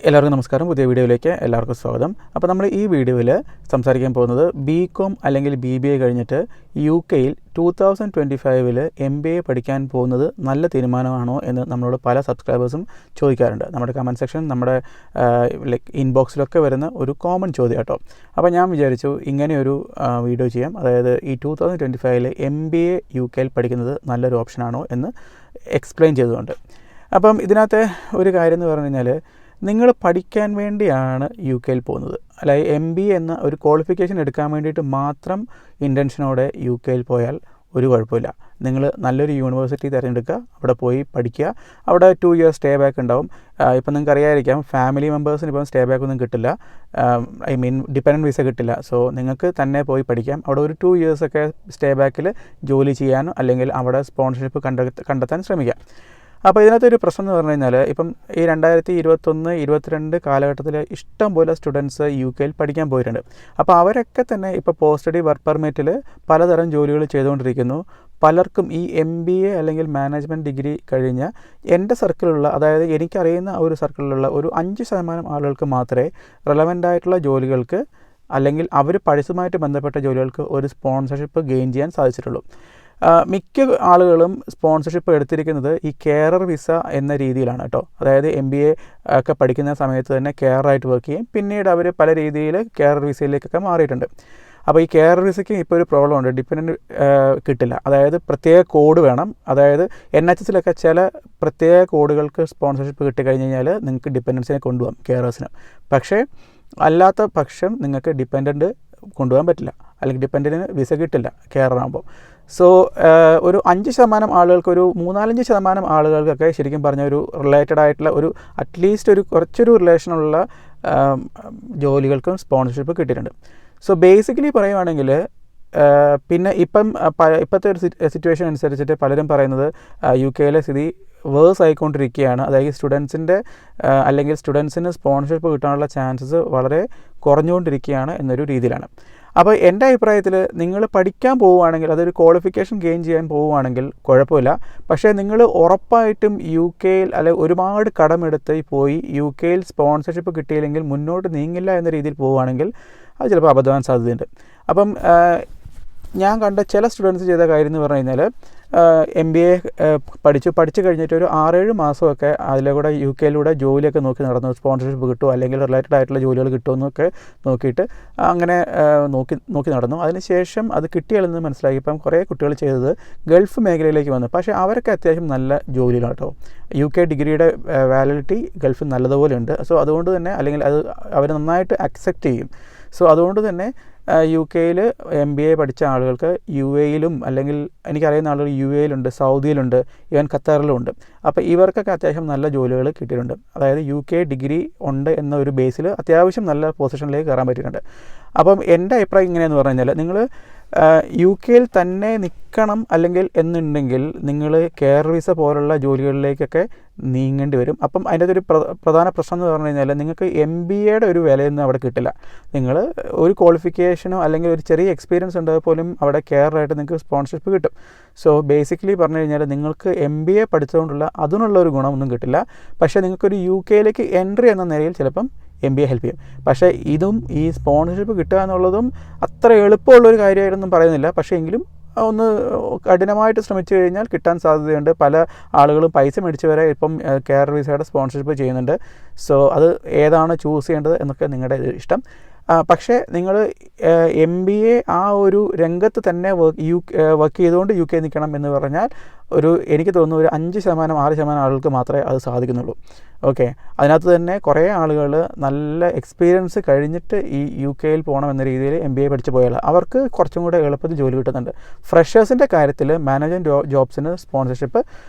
എല്ലാവർക്കും നമസ്കാരം. പുതിയ വീഡിയോയിലേക്ക് എല്ലാവർക്കും സ്വാഗതം. അപ്പോൾ നമ്മൾ ഈ വീഡിയോയിൽ സംസാരിക്കാൻ പോകുന്നത് BCom അല്ലെങ്കിൽ BBA കഴിഞ്ഞിട്ട് UK-യിൽ 2025 MBA പഠിക്കാൻ പോകുന്നത് നല്ല തീരുമാനമാണോ എന്ന് നമ്മളോട് പല സബ്സ്ക്രൈബേഴ്സും ചോദിക്കാറുണ്ട്. നമ്മുടെ കമൻറ്റ് സെക്ഷൻ, നമ്മുടെ ഇൻബോക്സിലൊക്കെ വരുന്ന ഒരു കോമൺ ചോദ്യം കേട്ടോ. അപ്പോൾ ഞാൻ വിചാരിച്ചു ഇങ്ങനെയൊരു വീഡിയോ ചെയ്യാം. അതായത് ഈ 2025 MBA UK-യിൽ പഠിക്കുന്നത് നല്ലൊരു ഓപ്ഷനാണോ എന്ന് എക്സ്പ്ലെയിൻ ചെയ്തുകൊണ്ട്. അപ്പം ഇതിനകത്ത് ഒരു കാര്യം എന്ന് പറഞ്ഞു കഴിഞ്ഞാൽ, നിങ്ങൾ പഠിക്കാൻ വേണ്ടിയാണ് UK-യിൽ പോകുന്നത്, അല്ലാതെ MBA എന്ന ഒരു ക്വാളിഫിക്കേഷൻ എടുക്കാൻ വേണ്ടിയിട്ട് മാത്രം ഇൻറ്റൻഷനോടെ UK-യിൽ പോയാൽ ഒരു കുഴപ്പമില്ല. നിങ്ങൾ നല്ലൊരു യൂണിവേഴ്സിറ്റി തിരഞ്ഞെടുക്കുക, അവിടെ പോയി പഠിക്കുക. അവിടെ 2 years സ്റ്റേ ബാക്ക് ഉണ്ടാവും. ഇപ്പം നിങ്ങൾക്ക് അറിയാതിരിക്കാം, ഫാമിലി മെമ്പേഴ്സിന് ഇപ്പം സ്റ്റേ ബാക്ക് ഒന്നും കിട്ടില്ല, ഡിപ്പെൻഡൻറ്റ് വിസ കിട്ടില്ല. സോ നിങ്ങൾക്ക് തന്നെ പോയി പഠിക്കാം. അവിടെ ഒരു 2 years ഒക്കെ സ്റ്റേ ബാക്കിൽ ജോലി ചെയ്യാനോ അല്ലെങ്കിൽ അവിടെ സ്പോൺസർഷിപ്പ് കണ്ടെത്താൻ ശ്രമിക്കാം. അപ്പോൾ ഇതിനകത്തൊരു പ്രശ്നം എന്ന് പറഞ്ഞു കഴിഞ്ഞാൽ, ഇപ്പം ഈ 2021-22 കാലഘട്ടത്തിൽ ഇഷ്ടം പോലെ സ്റ്റുഡൻസ് UK-യിൽ പഠിക്കാൻ പോയിട്ടുണ്ട്. അപ്പോൾ അവരൊക്കെ തന്നെ ഇപ്പോൾ പോസ്റ്റ് സ്റ്റഡി വർക്ക് പെർമിറ്റിൽ പലതരം ജോലികൾ ചെയ്തുകൊണ്ടിരിക്കുന്നു. പലർക്കും ഈ MBA അല്ലെങ്കിൽ മാനേജ്മെൻറ്റ് ഡിഗ്രി കഴിഞ്ഞ എൻ്റെ സർക്കിളിലുള്ള, അതായത് എനിക്കറിയുന്ന ഒരു സർക്കിളിലുള്ള ഒരു 5% ആളുകൾക്ക് മാത്രമേ റെലവൻ്റ് ആയിട്ടുള്ള ജോലികൾക്ക് അല്ലെങ്കിൽ അവർ പഠിച്ചതുമായിട്ട് ബന്ധപ്പെട്ട ജോലികൾക്ക് ഒരു സ്പോൺസർഷിപ്പ് ഗെയിൻ ചെയ്യാൻ സാധിച്ചിട്ടുള്ളൂ. മിക്ക ആളുകളും സ്പോൺസർഷിപ്പ് എടുത്തിരിക്കുന്നത് ഈ കെയറർ വിസ എന്ന രീതിയിലാണ് കേട്ടോ. അതായത് MBA ഒക്കെ പഠിക്കുന്ന സമയത്ത് തന്നെ കെയറായിട്ട് വർക്ക് ചെയ്യും. പിന്നീട് അവർ പല രീതിയിൽ കെയറർ വിസയിലേക്കൊക്കെ മാറിയിട്ടുണ്ട്. അപ്പോൾ ഈ കെയറർ വിസയ്ക്ക് ഇപ്പോൾ ഒരു പ്രോബ്ലം ഉണ്ട്, ഡിപ്പെൻഡൻറ്റ് കിട്ടില്ല. അതായത് പ്രത്യേക കോഡ് വേണം. അതായത് NHS-ലൊക്കെ ചില പ്രത്യേക കോഡുകൾക്ക് സ്പോൺസർഷിപ്പ് കിട്ടിക്കഴിഞ്ഞ് കഴിഞ്ഞാൽ നിങ്ങൾക്ക് ഡിപ്പെൻഡൻസിനെ കൊണ്ടുപോകാം, കെയറേഴ്സിന്. പക്ഷേ അല്ലാത്ത പക്ഷം നിങ്ങൾക്ക് ഡിപ്പെൻഡൻറ്റ് കൊണ്ടുപോകാൻ പറ്റില്ല, അല്ലെങ്കിൽ ഡിപ്പെൻഡൻറ്റിന് വിസ കിട്ടില്ല കെയറാകുമ്പോൾ. സോ ഒരു 5% ആളുകൾക്ക്, ഒരു 3-4% ആളുകൾക്കൊക്കെ ശരിക്കും പറഞ്ഞ ഒരു റിലേറ്റഡ് ആയിട്ടുള്ള ഒരു അറ്റ്ലീസ്റ്റ് ഒരു കുറച്ചൊരു റിലേഷനുള്ള ജോലികൾക്കും സ്പോൺസർഷിപ്പ് കിട്ടിയിട്ടുണ്ട്. സോ ബേസിക്കലി പറയുവാണെങ്കിൽ, പിന്നെ ഇപ്പോഴത്തെ ഒരു സിറ്റുവേഷൻ അനുസരിച്ചിട്ട് പലരും പറയുന്നത് UK-യിലെ സ്ഥിതി വേഴ്സ് ആയിക്കൊണ്ടിരിക്കുകയാണ്. അതായത് സ്റ്റുഡൻസിന് സ്പോൺസർഷിപ്പ് കിട്ടാനുള്ള ചാൻസസ് വളരെ കുറഞ്ഞുകൊണ്ടിരിക്കുകയാണ് എന്നൊരു രീതിയിലാണ്. അപ്പോൾ എൻ്റെ അഭിപ്രായത്തിൽ നിങ്ങൾ പഠിക്കാൻ പോവുകയാണെങ്കിൽ, അതൊരു ക്വാളിഫിക്കേഷൻ ഗെയിൻ ചെയ്യാൻ പോവുകയാണെങ്കിൽ കുഴപ്പമില്ല. പക്ഷേ നിങ്ങൾ ഉറപ്പായിട്ടും UK-യിൽ അല്ലെങ്കിൽ ഒരുപാട് കടമെടുത്ത് പോയി UK-യിൽ സ്പോൺസർഷിപ്പ് കിട്ടിയില്ലെങ്കിൽ മുന്നോട്ട് നീങ്ങില്ല എന്ന രീതിയിൽ പോവുകയാണെങ്കിൽ അത് ചിലപ്പോൾ അബദ്ധമാകാൻ സാധ്യതയുണ്ട്. അപ്പം ഞാൻ കണ്ട ചില സ്റ്റുഡൻസ് ചെയ്ത കാര്യം എന്ന് പറഞ്ഞു കഴിഞ്ഞാൽ, MBA പഠിച്ചു കഴിഞ്ഞിട്ട് ഒരു 6-7 മാസമൊക്കെ അതിലൂടെ UK-യിലൂടെ ജോലിയൊക്കെ നോക്കി നടന്നു. സ്പോൺസർഷിപ്പ് കിട്ടുമോ അല്ലെങ്കിൽ റിലേറ്റഡ് ആയിട്ടുള്ള ജോലികൾ കിട്ടുമെന്നൊക്കെ നോക്കിയിട്ട് അങ്ങനെ നോക്കി നടന്നു. അതിനുശേഷം അത് കിട്ടിയാലെന്ന് മനസ്സിലാക്കി ഇപ്പം കുറേ കുട്ടികൾ ചെയ്തത് ഗൾഫ് മേഖലയിലേക്ക് വന്നു. പക്ഷേ അവരൊക്കെ അത്യാവശ്യം നല്ല ജോലിയിലാണ് കേട്ടോ. UK ഡിഗ്രിയുടെ വാലിഡിറ്റി ഗൾഫിൽ നല്ലതുപോലെ ഉണ്ട്. സോ അതുകൊണ്ട് തന്നെ, അല്ലെങ്കിൽ അത് അവർ നന്നായിട്ട് അക്സെപ്റ്റ് ചെയ്യും. സോ അതുകൊണ്ട് തന്നെ UK-യിൽ MBA പഠിച്ച ആളുകൾക്ക് UAE-യിലും, അല്ലെങ്കിൽ എനിക്കറിയുന്ന ആളുകൾ UAE-യിലുണ്ട്, സൗദിയിലുണ്ട്, ഈവൻ ഖത്തറിലുമുണ്ട്. അപ്പോൾ ഇവർക്കൊക്കെ അത്യാവശ്യം നല്ല ജോലികൾ കിട്ടിയിട്ടുണ്ട്. അതായത് UK ഡിഗ്രി ഉണ്ട് എന്ന ഒരു ബേസിൽ അത്യാവശ്യം നല്ല പൊസിഷനിലേക്ക് കയറാൻ പറ്റിയിട്ടുണ്ട്. അപ്പം എൻ്റെ അഭിപ്രായം ഇങ്ങനെയെന്ന് പറഞ്ഞു കഴിഞ്ഞാൽ, നിങ്ങൾ UK-യിൽ തന്നെ നിൽക്കണം അല്ലെങ്കിൽ എന്നുണ്ടെങ്കിൽ നിങ്ങൾ കെയർ വിസ പോലുള്ള ജോലികളിലേക്കൊക്കെ നീങ്ങേണ്ടി വരും. അപ്പം അതിൻ്റെ ഒരു പ്രധാന പ്രശ്നം എന്ന് പറഞ്ഞു കഴിഞ്ഞാൽ, നിങ്ങൾക്ക് MBA-യുടെ ഒരു വിലയൊന്നും അവിടെ കിട്ടില്ല. നിങ്ങൾ ഒരു ക്വാളിഫിക്കേഷനോ അല്ലെങ്കിൽ ഒരു ചെറിയ എക്സ്പീരിയൻസ് ഉണ്ടെങ്കിൽ പോലും അവിടെ കെയറായിട്ട് നിങ്ങൾക്ക് സ്പോൺസർഷിപ്പ് കിട്ടും. സോ ബേസിക്കലി പറഞ്ഞു കഴിഞ്ഞാൽ, നിങ്ങൾക്ക് MBA പഠിച്ചതുകൊണ്ടുള്ള അതിനുള്ള ഒരു ഗുണമൊന്നും കിട്ടില്ല. പക്ഷേ നിങ്ങൾക്കൊരു UK-യിലേക്ക് എൻട്രി എന്ന നിലയിൽ ചിലപ്പം MBA ഹെൽപ്പ് ചെയ്യും. പക്ഷേ ഈ സ്പോൺസർഷിപ്പ് കിട്ടുക എന്നുള്ളതും അത്ര എളുപ്പമുള്ളൊരു കാര്യമായിട്ടൊന്നും പറയുന്നില്ല. പക്ഷേ എങ്കിലും ഒന്ന് കഠിനമായിട്ട് ശ്രമിച്ചു കഴിഞ്ഞാൽ കിട്ടാൻ സാധ്യതയുണ്ട്. പല ആളുകളും പൈസ മേടിച്ച് വരെ ഇപ്പം കെയർ വിസയുടെ സ്പോൺസർഷിപ്പ് ചെയ്യുന്നുണ്ട്. സോ അത് ഏതാണ് ചൂസ് ചെയ്യേണ്ടത് എന്നൊക്കെ നിങ്ങളുടെ ഇഷ്ടം. പക്ഷേ നിങ്ങൾ MBA ആ ഒരു രംഗത്ത് തന്നെ വർക്ക് ചെയ്തുകൊണ്ട് UK നിൽക്കണം എന്ന് പറഞ്ഞാൽ എനിക്ക് തോന്നുന്നു ഒരു 5-6% ആളുകൾക്ക് മാത്രമേ അത് സാധിക്കുന്നുള്ളൂ. ഓക്കെ, അതിനകത്ത് തന്നെ കുറേ ആളുകൾ നല്ല എക്സ്പീരിയൻസ് കഴിഞ്ഞിട്ട് ഈ UK-യിൽ പോകണം എന്ന രീതിയിൽ MBA പഠിച്ച് പോയാൽ അവർക്ക് കുറച്ചും കൂടെ എളുപ്പത്തിൽ ജോലി കിട്ടുന്നുണ്ട്. ഫ്രഷേഴ്സിൻ്റെ കാര്യത്തിൽ മാനേജ്മെൻറ്റ് ജോബ്സിന് സ്പോൺസർഷിപ്പ്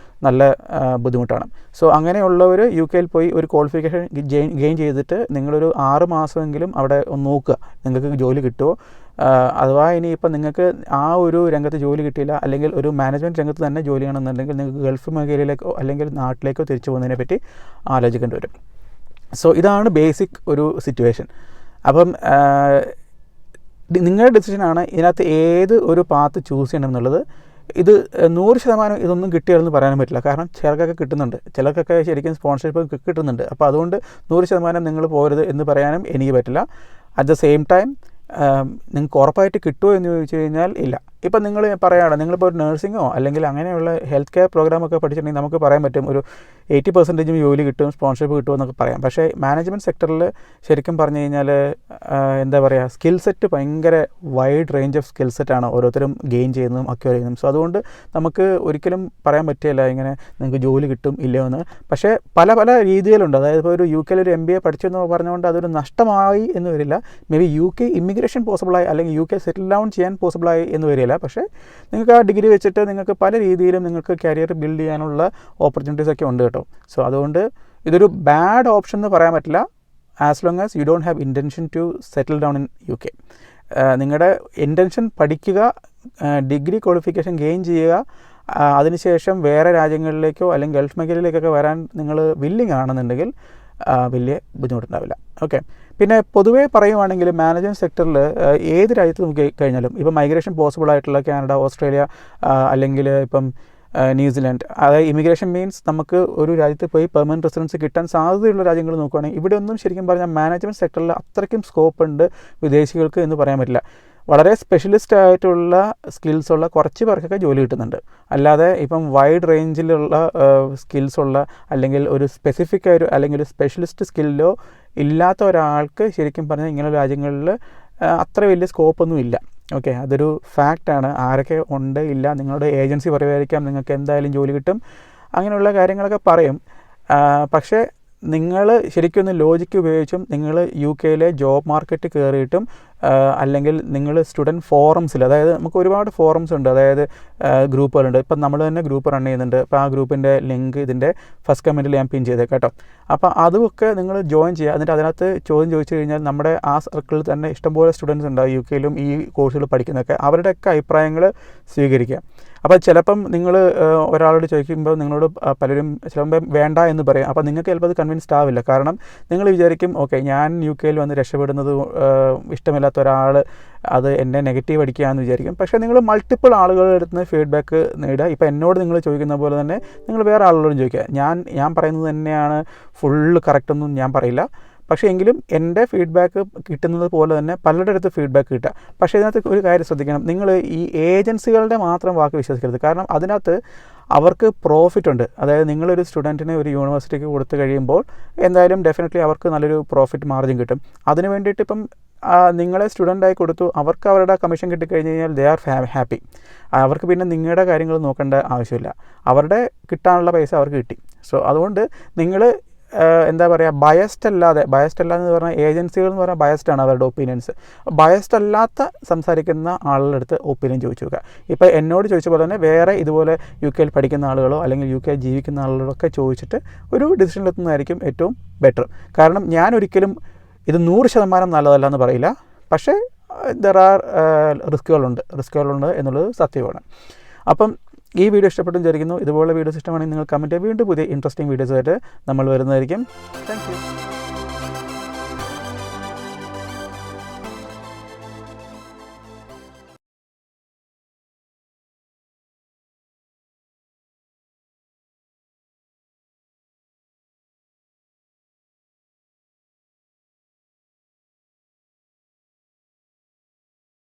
നല്ല ബുദ്ധിമുട്ടാണ്. സോ അങ്ങനെയുള്ളവർ UK-യിൽ പോയി ഒരു ക്വാളിഫിക്കേഷൻ ഗെയിൻ ചെയ്തിട്ട് നിങ്ങളൊരു 6 മാസമെങ്കിലും അവിടെ ഒന്ന് നോക്കുക, നിങ്ങൾക്ക് ജോലി കിട്ടുമോ. അഥവാ ഇനിയിപ്പോൾ നിങ്ങൾക്ക് ആ ഒരു രംഗത്ത് ജോലി കിട്ടിയില്ല, അല്ലെങ്കിൽ ഒരു മാനേജ്മെൻറ്റ് രംഗത്ത് തന്നെ ജോലി ചെയ്യണമെന്നുണ്ടെങ്കിൽ നിങ്ങൾക്ക് ഗൾഫ് മേഖലയിലേക്കോ അല്ലെങ്കിൽ നാട്ടിലേക്കോ തിരിച്ചു പോകുന്നതിനെ പറ്റി ആലോചിക്കേണ്ടി വരും. സോ ഇതാണ് ബേസിക് ഒരു സിറ്റുവേഷൻ. അപ്പം നിങ്ങളുടെ ഡിസിഷനാണ് ഇതിനകത്ത് ഏത് ഒരു പാത്ത് ചൂസ് ചെയ്യണം എന്നുള്ളത്. ഇത് 100% ഇതൊന്നും കിട്ടിയാലെന്ന് പറയാനും പറ്റില്ല. കാരണം ചിലർക്കൊക്കെ കിട്ടുന്നുണ്ട്, ചിലർക്കൊക്കെ ശരിക്കും സ്പോൺസർഷിപ്പ് കിട്ടുന്നുണ്ട്. അപ്പോൾ അതുകൊണ്ട് 100% നിങ്ങൾ പോരുത് എന്ന് പറയാനും എനിക്ക് പറ്റില്ല. അറ്റ് ദ സെയിം ടൈം നിങ്ങൾക്ക് ഉറപ്പായിട്ട് കിട്ടുമോ എന്ന് ചോദിച്ചു കഴിഞ്ഞാൽ ഇല്ല. ഇപ്പം നിങ്ങൾ പറയുകയാണ്, നിങ്ങളിപ്പോൾ ഒരു നഴ്സിങ്ങോ അല്ലെങ്കിൽ അങ്ങനെയുള്ള ഹെൽത്ത് കെയർ പ്രോഗ്രാമൊക്കെ പഠിച്ചിട്ടുണ്ടെങ്കിൽ നമുക്ക് പറയാൻ പറ്റും ഒരു 80% ജോലി കിട്ടും, സ്പോൺസർഷിപ്പ് കിട്ടുമെന്നൊക്കെ പറയാം. പക്ഷേ മാനേജ്മെൻറ്റ് സെക്ടറിൽ ശരിക്കും പറഞ്ഞു കഴിഞ്ഞാൽ എന്താ പറയുക, സ്കിൽ സെറ്റ് ഭയങ്കര വൈഡ് റേഞ്ച് ഓഫ് സ്കിൽ സെറ്റാണ് ഓരോരുത്തരും ഗെയിൻ ചെയ്യുന്നതും അക്വയർ ചെയ്യുന്നതും. സോ അതുകൊണ്ട് നമുക്ക് ഒരിക്കലും പറയാൻ പറ്റില്ല ഇങ്ങനെ നിങ്ങൾക്ക് ജോലി കിട്ടും ഇല്ലയോ എന്ന്. പക്ഷേ പല പല രീതിയിലുണ്ട്. അതായത് ഇപ്പോൾ ഒരു UK ഒരു MBA പഠിച്ചെന്ന് പറഞ്ഞുകൊണ്ട് അതൊരു നഷ്ടമായി എന്ന് വരില്ല. മേ ബി UK ഇമിഗ്രേഷൻ പോസിബിളായി അല്ലെങ്കിൽ UK സെറ്റിൽ ഡൗൺ ചെയ്യാൻ പോസിബിളായി എന്ന് വരില്ല. പക്ഷേ നിങ്ങൾക്ക് ആ ഡിഗ്രി വെച്ചിട്ട് നിങ്ങൾക്ക് പല രീതിയിലും നിങ്ങൾക്ക് കരിയർ ബിൽഡ് ചെയ്യാനുള്ള ഓപ്പർച്യൂണിറ്റീസ് ഒക്കെ ഉണ്ട് കേട്ടോ. സോ അതുകൊണ്ട് ഇതൊരു ബാഡ് ഓപ്ഷൻ എന്ന് പറയാൻ പറ്റില്ല, as long as you don't have intention to settle down in UK. നിങ്ങളുടെ ഇൻറ്റൻഷൻ പഠിക്കുക, ഡിഗ്രി ക്വാളിഫിക്കേഷൻ ഗെയിൻ ചെയ്യുക, അതിനുശേഷം വേറെ രാജ്യങ്ങളിലേക്കോ അല്ലെങ്കിൽ ഗൾഫ് മേഖലയിലേക്കൊക്കെ വരാൻ നിങ്ങൾ വില്ലിങ് ആണെന്നുണ്ടെങ്കിൽ വലിയ ബുദ്ധിമുട്ടുണ്ടാവില്ല. ഓക്കെ. പിന്നെ പൊതുവേ പറയുവാണെങ്കിൽ മാനേജ്മെൻറ്റ് സെക്ടറിൽ ഏത് രാജ്യത്ത് നോക്കി കഴിഞ്ഞാലും ഇപ്പോൾ മൈഗ്രേഷൻ പോസിബിൾ ആയിട്ടുള്ള കാനഡ, ഓസ്ട്രേലിയ അല്ലെങ്കിൽ ഇപ്പം ന്യൂസിലാൻഡ്, അതായത് ഇമിഗ്രേഷൻ മീൻസ് നമുക്ക് ഒരു രാജ്യത്ത് പോയി പെർമനൻറ്റ് റെസിഡൻസ് കിട്ടാൻ സാധ്യതയുള്ള രാജ്യങ്ങൾ നോക്കുകയാണെങ്കിൽ ഇവിടെ ഒന്നും ശരിക്കും പറഞ്ഞാൽ മാനേജ്മെൻറ്റ് സെക്ടറിൽ അത്രയ്ക്കും സ്കോപ്പ് ഉണ്ട് വിദേശികൾക്ക് എന്ന് പറയാൻ പറ്റില്ല. വളരെ സ്പെഷ്യലിസ്റ്റ് ആയിട്ടുള്ള സ്കിൽസുള്ള കുറച്ച് പേർക്കൊക്കെ ജോലി കിട്ടുന്നുണ്ട്. അല്ലാതെ ഇപ്പം വൈഡ് റേഞ്ചിലുള്ള സ്കിൽസുള്ള അല്ലെങ്കിൽ ഒരു സ്പെസിഫിക് ആയൊരു അല്ലെങ്കിൽ ഒരു സ്പെഷ്യലിസ്റ്റ് സ്കില്ലോ ഇല്ലാത്ത ഒരാൾക്ക് ശരിക്കും പറഞ്ഞാൽ ഇങ്ങനെ രാജ്യങ്ങളിൽ അത്ര വലിയ സ്കോപ്പൊന്നും ഇല്ല. ഓക്കെ, അതൊരു ഫാക്റ്റാണ്. ആരൊക്കെ ഉണ്ട് ഇല്ല, നിങ്ങളുടെ ഏജൻസി പറയുമായിരിക്കാം നിങ്ങൾക്ക് എന്തായാലും ജോലി കിട്ടും, അങ്ങനെയുള്ള കാര്യങ്ങളൊക്കെ പറയും. പക്ഷേ നിങ്ങൾ ശരിക്കും ഒന്ന് ലോജിക്ക് ഉപയോഗിച്ചും നിങ്ങൾ UK ജോബ് മാർക്കറ്റ് കയറിയിട്ടും അല്ലെങ്കിൽ നിങ്ങൾ സ്റ്റുഡൻറ്റ് ഫോറംസിൽ, അതായത് നമുക്ക് ഒരുപാട് ഫോറംസ് ഉണ്ട്, അതായത് ഗ്രൂപ്പുകളുണ്ട്. ഇപ്പം നമ്മൾ തന്നെ ഗ്രൂപ്പ് റൺ ചെയ്യുന്നുണ്ട്. അപ്പോൾ ആ ഗ്രൂപ്പിൻ്റെ ലിങ്ക് ഇതിൻ്റെ ഫസ്റ്റ് കമൻറ്റിൽ ഞാൻ പിൻ ചെയ്തേക്കാം കേട്ടോ. അപ്പോൾ അതുമൊക്കെ നിങ്ങൾ ജോയിൻ ചെയ്യുക. എന്നിട്ട് അതിനകത്ത് ചോദ്യം ചോദിച്ചു കഴിഞ്ഞാൽ നമ്മുടെ ആ സർക്കിളിൽ തന്നെ ഇഷ്ടംപോലെ സ്റ്റുഡൻസ് ഉണ്ടാവും UK ഈ കോഴ്സുകൾ പഠിക്കുന്നതൊക്കെ, അവരുടെയൊക്കെ അഭിപ്രായങ്ങൾ സ്വീകരിക്കുക. അപ്പോൾ ചിലപ്പം നിങ്ങൾ ഒരാളോട് ചോദിക്കുമ്പോൾ നിങ്ങളോട് പലരും ചിലപ്പം വേണ്ട എന്ന് പറയും. അപ്പോൾ നിങ്ങൾക്ക് ചിലപ്പോൾ അത് കൺവിൻസ്ഡ് ആവില്ല. കാരണം നിങ്ങൾ വിചാരിക്കും ഓക്കെ ഞാൻ UK വന്ന് രക്ഷപ്പെടുന്നത് ഇഷ്ടമില്ലാത്ത ഒരാൾ അത് എന്നെ നെഗറ്റീവ് അടിക്കുകയെന്ന് വിചാരിക്കും. പക്ഷേ നിങ്ങൾ മൾട്ടിപ്പിൾ ആളുകളുടെ അടുത്ത് നിന്ന് ഫീഡ്ബാക്ക് നേടുക. ഇപ്പോൾ എന്നോട് നിങ്ങൾ ചോദിക്കുന്ന പോലെ തന്നെ നിങ്ങൾ വേറെ ആളുകളോടും ചോദിക്കുക. ഞാൻ പറയുന്നത് തന്നെയാണ് ഫുള്ള് കറക്റ്റൊന്നും ഞാൻ പറയില്ല, പക്ഷേ എങ്കിലും എൻ്റെ ഫീഡ്ബാക്ക് കിട്ടുന്നത് പോലെ തന്നെ പലരുടെ അടുത്ത് ഫീഡ്ബാക്ക് കിട്ടുക. പക്ഷേ ഇതിനകത്ത് ഒരു കാര്യം ശ്രദ്ധിക്കണം, നിങ്ങൾ ഈ ഏജൻസികളുടെ മാത്രം വാക്ക് വിശ്വസിക്കരുത്. കാരണം അതിനകത്ത് അവർക്ക് പ്രോഫിറ്റ് ഉണ്ട്. അതായത് നിങ്ങളൊരു സ്റ്റുഡൻറ്റിനെ ഒരു യൂണിവേഴ്സിറ്റിക്ക് കൊടുത്തു കഴിയുമ്പോൾ എന്തായാലും ഡെഫിനറ്റ്ലി അവർക്ക് നല്ലൊരു പ്രോഫിറ്റ് മാർജിൻ കിട്ടും. അതിന് വേണ്ടിയിട്ട് ഇപ്പം നിങ്ങളെ സ്റ്റുഡൻ്റായി കൊടുത്തു, അവർക്ക് അവരുടെ കമ്മീഷൻ കിട്ടിക്കഴിഞ്ഞ് കഴിഞ്ഞാൽ ദേ ആർ ഹാപ്പി. അവർക്ക് പിന്നെ നിങ്ങളുടെ കാര്യങ്ങൾ നോക്കേണ്ട ആവശ്യമില്ല, അവരുടെ കിട്ടാനുള്ള പൈസ അവർക്ക് കിട്ടി. സോ അതുകൊണ്ട് നിങ്ങൾ എന്താ പറയുക, ബയസ്ഡ് അല്ലാന്ന് പറഞ്ഞാൽ ഏജൻസികൾ എന്ന് പറഞ്ഞാൽ ബയസ്ഡാണ് അവരുടെ ഒപ്പീനിയൻസ്. ബയസ്ഡ് അല്ലാത്ത സംസാരിക്കുന്ന ആളുകളുടെ അടുത്ത് ഒപ്പീനിയൻ ചോദിച്ചു നോക്കുക. ഇപ്പോൾ എന്നോട് ചോദിച്ച പോലെ തന്നെ വേറെ ഇതുപോലെ UK പഠിക്കുന്ന ആളുകളോ അല്ലെങ്കിൽ UK ജീവിക്കുന്ന ആളുകളൊക്കെ ചോദിച്ചിട്ട് ഒരു ഡിസിഷനിലെത്തുന്നതായിരിക്കും ഏറ്റവും ബെറ്റർ. കാരണം ഞാൻ ഒരിക്കലും ഇത് 100% നല്ലതല്ല എന്ന് പറയില്ല, പക്ഷേ ദർ ആർ റിസ്കുകളുണ്ട് എന്നുള്ളത് സത്യമാണ്. അപ്പം ഈ വീഡിയോ ഇഷ്ടപ്പെട്ടെന്ന് വിചാരിക്കുന്നു. ഇതുപോലുള്ള വീഡിയോസ് ഇഷ്ടമാണെങ്കിൽ നിങ്ങൾ കമൻറ്റ് ചെയ്യുക. വീണ്ടും പുതിയ ഇൻട്രസ്റ്റിംഗ് വീഡിയോസായിട്ട് നമ്മൾ വരുന്നതായിരിക്കും. Thank you.